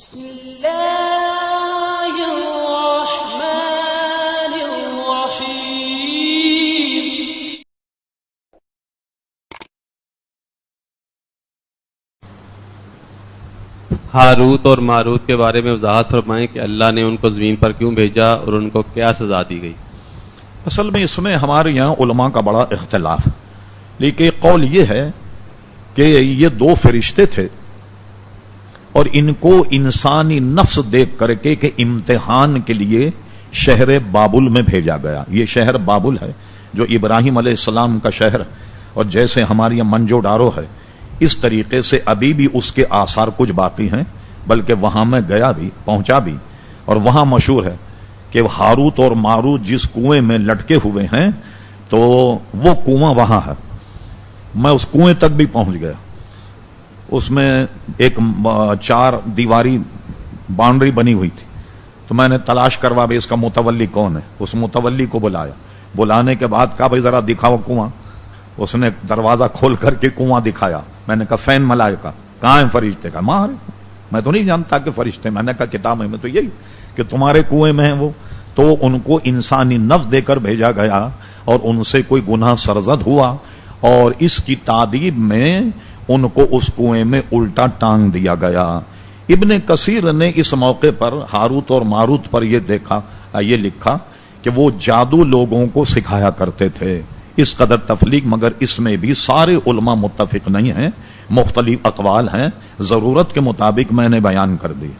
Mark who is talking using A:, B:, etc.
A: بسم اللہ الرحمن الرحیم۔
B: ہاروت اور ماروت کے بارے میں وضاحت فرمائیں کہ اللہ نے ان کو زمین پر کیوں بھیجا اور ان کو کیا سزا دی گئی؟
C: اصل میں اس میں ہمارے یہاں علماء کا بڑا اختلاف ہے، لیکن ایک قول یہ ہے کہ یہ دو فرشتے تھے اور ان کو انسانی نفس دیکھ کر کے کہ امتحان کے لیے شہر بابل میں بھیجا گیا۔ یہ شہر بابل ہے جو ابراہیم علیہ السلام کا شہر، اور جیسے ہماری یہاں منجو ڈارو ہے اس طریقے سے ابھی بھی اس کے آثار کچھ باقی ہیں، بلکہ وہاں میں گیا بھی، پہنچا بھی، اور وہاں مشہور ہے کہ ہاروت اور ماروت جس کنویں میں لٹکے ہوئے ہیں تو وہ کنواں وہاں ہے۔ میں اس کنویں تک بھی پہنچ گیا، اس میں ایک 4 دیواری باؤنڈری بنی ہوئی تھی، تو میں نے تلاش کروا بھی اس کا متولی کون ہے۔ اس متولی کو بلایا، بلانے کے بعد کہا بھائی ذرا دکھاؤ کنواں۔ اس نے دروازہ کھول کر کے کنواں دکھایا۔ میں نے کہا فین ملائکہ کہاں ہے؟ فرشتے کا میں تو نہیں جانتا کہ فرشتے۔ میں نے کہا کتاب میں تو یہی کہ تمہارے کنویں میں ہیں وہ، تو ان کو انسانی نفس دے کر بھیجا گیا اور ان سے کوئی گناہ سرزد ہوا، اور اس کی تعدیب میں ان کو اس کنویں میں الٹا ٹانگ دیا گیا۔ ابن کثیر نے اس موقع پر ہاروت اور ماروت پر یہ لکھا کہ وہ جادو لوگوں کو سکھایا کرتے تھے۔ اس قدر تفلیق، مگر اس میں بھی سارے علماء متفق نہیں ہیں، مختلف اقوال ہیں، ضرورت کے مطابق میں نے بیان کر دی۔